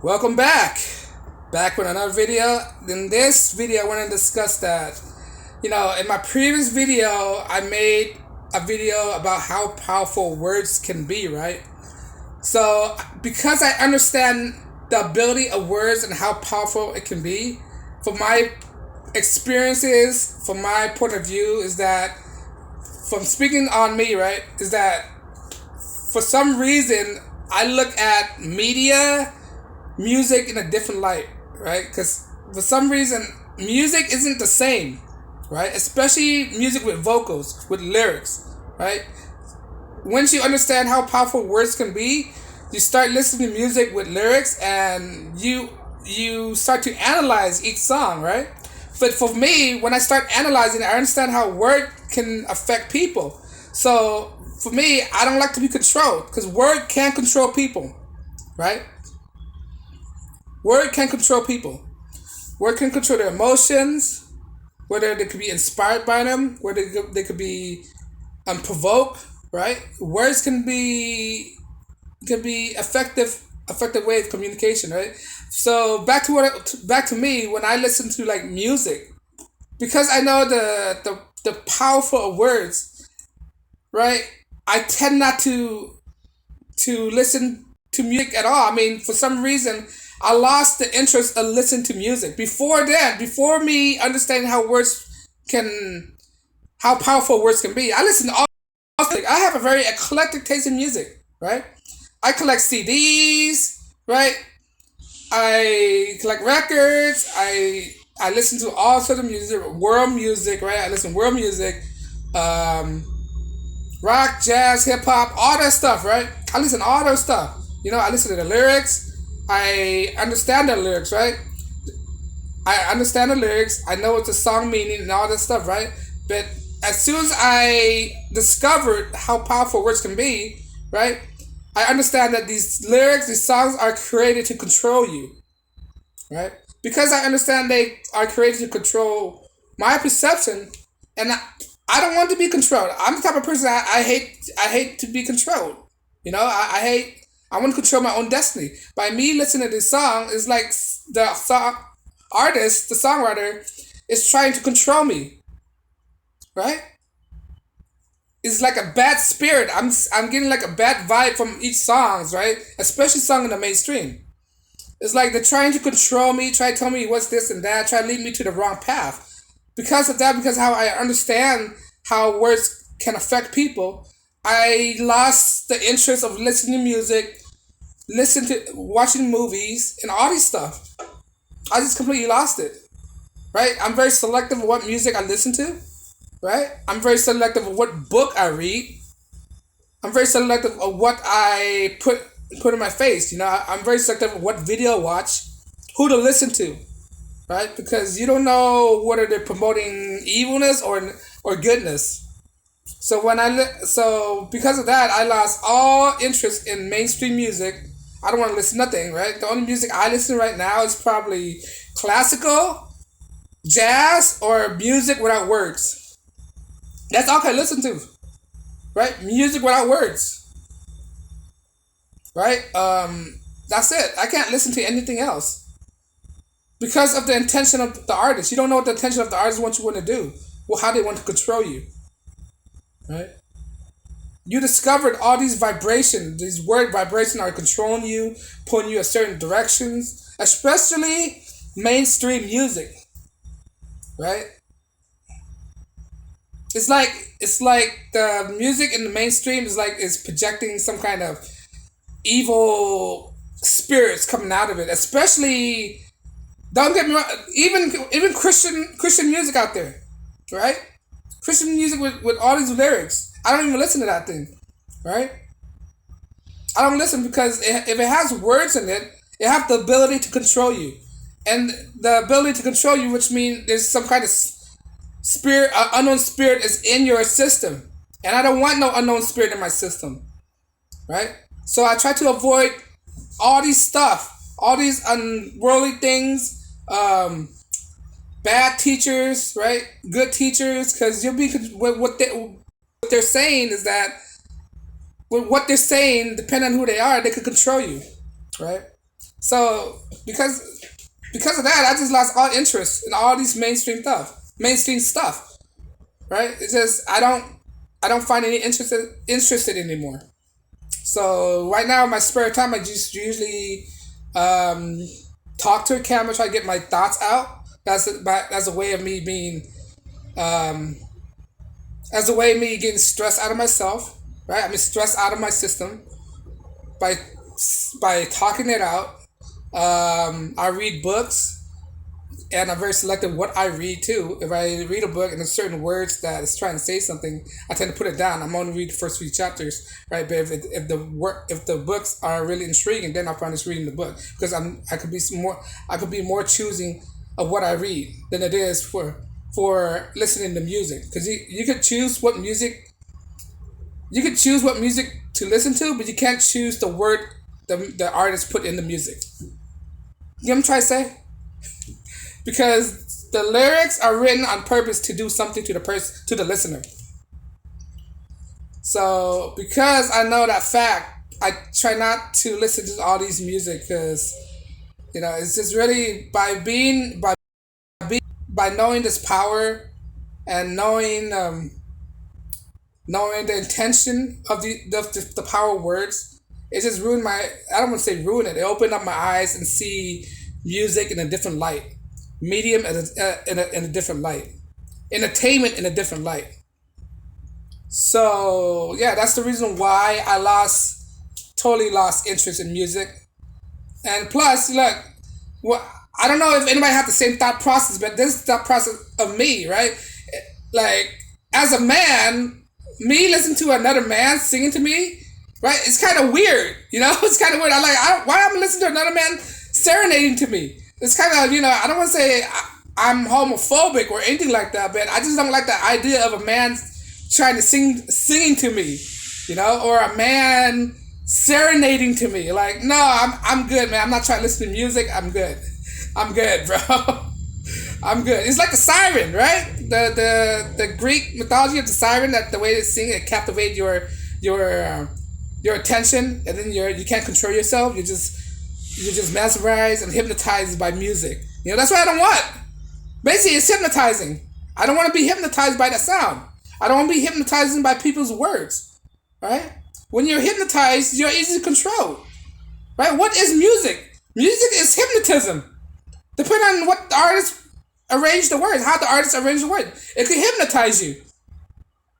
Welcome back. Back with another video. In this video, I want to discuss that. In my previous video, I made a video about how powerful words can be, right? So, because I understand the ability of words and how powerful it can be, from my experiences, from my point of view, is that, from speaking on me, right, is that for some reason, I look at music in a different light, right? Because for some reason, music isn't the same, right? Especially music with vocals, with lyrics, right? Once you understand how powerful words can be, you start listening to music with lyrics, and you start to analyze each song, right? But for me, when I start analyzing, I understand how word can affect people. So for me, I don't like to be controlled because word can control people, right? Word can control people. Word can control their emotions, whether they could be inspired by them, whether they could be provoked, right? Words can be effective way of communication, right? So back to me when I listen to like music, because I know the powerful of words, right? I tend not to listen to music at all. I mean, for some reason, I lost the interest of listening to music. Before me understanding how powerful words can be, I listen to all music. I have a very eclectic taste in music, right? I collect CDs, right? I collect records. I listen to all sorts of music, world music, right? I listen to world music, rock, jazz, hip hop, all that stuff, right? I listen to all those stuff. I listen to the lyrics. I understand the lyrics, right? I understand the lyrics. I know what the song meaning and all that stuff, right? But as soon as I discovered how powerful words can be, right? I understand that these lyrics, these songs are created to control you, right? Because I understand they are created to control my perception, and I don't want to be controlled. I'm the type of person I hate to be controlled. I want to control my own destiny. By me listening to this song, it's like the songwriter, is trying to control me, right? It's like a bad spirit. I'm getting like a bad vibe from each songs, right? Especially song in the mainstream. It's like they're trying to control me, try to tell me what's this and that, try to lead me to the wrong path. Because of that, because how I understand how words can affect people, I lost the interest of listening to music, watching movies, and all this stuff. I just completely lost it, right? I'm very selective of what music I listen to, right? I'm very selective of what book I read. I'm very selective of what I put in my face. I'm very selective of what video I watch, who to listen to, right? Because you don't know whether they're promoting evilness or goodness. So so because of that, I lost all interest in mainstream music. I don't want to listen to nothing, right? The only music I listen to right now is probably classical, jazz, or music without words. That's all I can listen to, right? Music without words, right? That's it. I can't listen to anything else because of the intention of the artist. You don't know what the intention of the artist wants you want to do. Well, how they want to control you, right? You discovered all these vibrations, these word vibrations are controlling you, pulling you in certain directions, especially mainstream music, right? It's like the music in the mainstream is projecting some kind of evil spirits coming out of it. Especially, don't get me wrong, even Christian music out there, right? Christian music with all these lyrics. I don't even listen to that thing, right? I don't listen because if it has words in it, it has the ability to control you, and the ability to control you, which means there's some kind of spirit, unknown spirit is in your system, and I don't want no unknown spirit in my system, right? So I try to avoid all these unworldly things, bad teachers, right? Good teachers, because you'll be what they're saying is that with what they're saying, depending on who they are, they could control you, right? So because of that, I just lost all interest in all these mainstream stuff, right? It's just I don't find any interested anymore. So right now, in my spare time, I just usually um, talk to a camera, try to get my thoughts out. That's a way of me being um, as a way of me getting stressed out of myself, right? I mean, stressed out of my system by by talking it out. I read books, and I'm very selective what I read too. If I read a book and there's certain words that is trying to say something, I tend to put it down. I'm only read the first few chapters, right? But if the books are really intriguing, then I'll probably just reading the book because I could be more choosing of what I read than it is for listening to music because you could choose what music to listen to, but you can't choose the word the artist put in the music. You know what I'm trying to say? Because the lyrics are written on purpose to do something to the listener. So because I know that fact, I try not to listen to all these music because it's just really by knowing this power and knowing the intention of the power of words. It just ruined my. I don't want to say ruin it. It opened up my eyes and see music in a different light, medium in a different light, entertainment in a different light. So yeah, that's the reason why I totally lost interest in music. And plus, look, well, I don't know if anybody had the same thought process, but this is the thought process of me, right? Like as a man, me listening to another man singing to me, right? It's kind of weird, It's kind of weird. Why am I listening to another man serenading to me? It's kind of I don't want to say I'm homophobic or anything like that, but I just don't like the idea of a man trying to singing to me, or a man serenading to me. Like, no, I'm good, man. I'm not trying to listen to music. I'm good. I'm good, bro. I'm good. It's like the siren, right? The Greek mythology of the siren, that the way they sing it captivates your attention, and then you can't control yourself. You're just mesmerized and hypnotized by music. That's what I don't want. Basically, it's hypnotizing. I don't want to be hypnotized by the sound. I don't want to be hypnotized by people's words, right? When you're hypnotized, you're easy to control, right? What is music? Music is hypnotism. Depending on what the artist arranged the words, how the artist arranged the words, it could hypnotize you,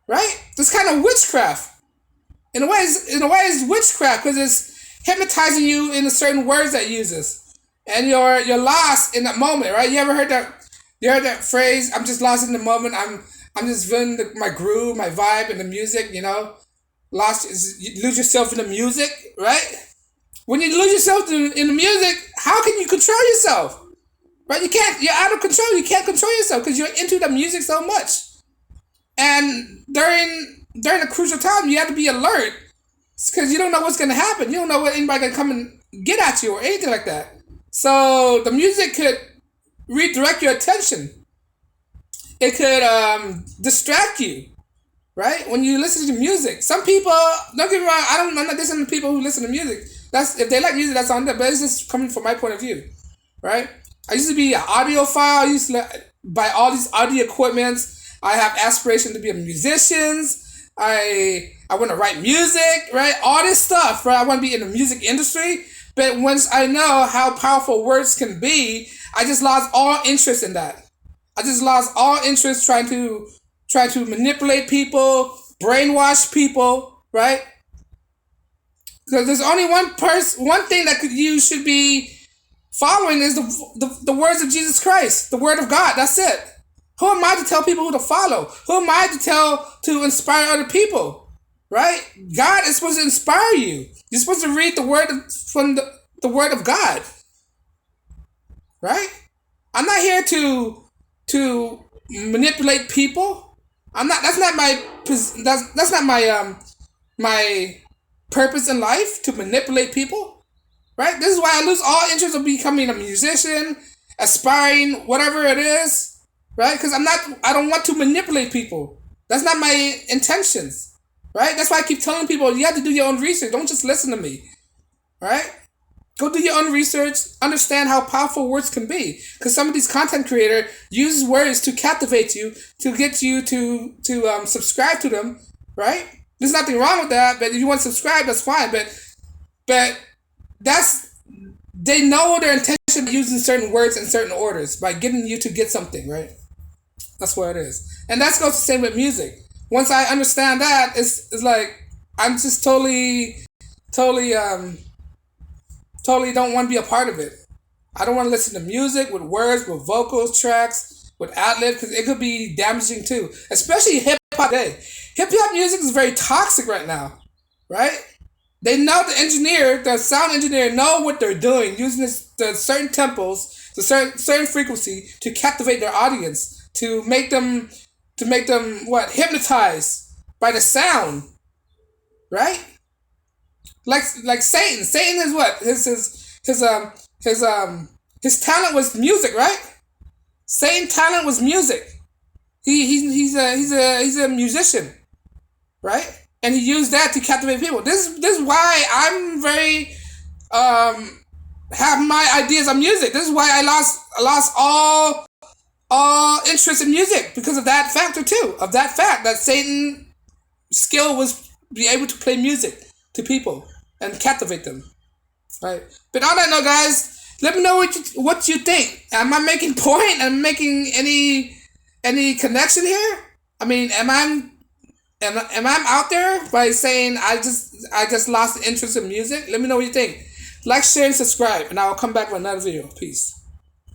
right? It's kind of witchcraft. In a way, it's witchcraft because it's hypnotizing you in the certain words that it uses, and you're lost in that moment, right? You ever heard that? You heard that phrase? I'm just lost in the moment. I'm just feeling my groove, my vibe, and the music. You lose yourself in the music, right? When you lose yourself in the music, how can you control yourself? Right? You can't. You're out of control. You can't control yourself because you're into the music so much. And during a crucial time, you have to be alert because you don't know what's gonna happen. You don't know what anybody gonna come and get at you or anything like that. So the music could redirect your attention. It could distract you, right? When you listen to music, some people don't get me wrong. I'm not dissing people who listen to music. That's if they like music, that's on them. But it's just coming from my point of view, right? I used to be an audiophile. I used to buy all these audio equipments. I have aspiration to be a musician. I want to write music, right? All this stuff, right? I want to be in the music industry. But once I know how powerful words can be, I just lost all interest in that. I just lost all interest trying to manipulate people, brainwash people, right? Because there's only one thing that you should be following is the words of Jesus Christ, the word of God. That's it. Who am I to tell people who to follow? Who am I to inspire other people? Right? God is supposed to inspire you. You're supposed to read the word from the word of God. Right? I'm not here to manipulate people. That's not my purpose in life, to manipulate people. Right? This is why I lose all interest of becoming a musician, aspiring, whatever it is. Right? Because I don't want to manipulate people. That's not my intentions. Right? That's why I keep telling people you have to do your own research. Don't just listen to me. Right? Go do your own research. Understand how powerful words can be, because some of these content creators use words to captivate you, to get you to subscribe to them, right? There's nothing wrong with that. But if you want to subscribe, that's fine. But that's they know their intention of using certain words in certain orders by getting you to get something, right? That's what it is. And that goes the same with music. Once I understand that, it's like I'm just totally totally don't want to be a part of it. I don't want to listen to music with words, with vocals, tracks, with ad lib, because it could be damaging too. Especially hip hop today. Hip hop music is very toxic right now, right? They know the sound engineer know what they're doing, using the certain tempos, the certain frequency to captivate their audience, to make them what, hypnotized by the sound, right? Like Satan. Satan is what his talent was music, right? Satan's talent was music. He's a musician, right? And he used that to captivate people. This is why I'm very have my ideas on music. This is why I lost all interest in music, because of that factor too. Of that fact that Satan skill was be able to play music to people and captivate them, right? But on that note, guys, let me know what you think. Am I making point? Am I making any connection here? I mean, am I out there by saying I just lost interest in music? Let me know what you think. Like, share, and subscribe, and I will come back with another video. Peace.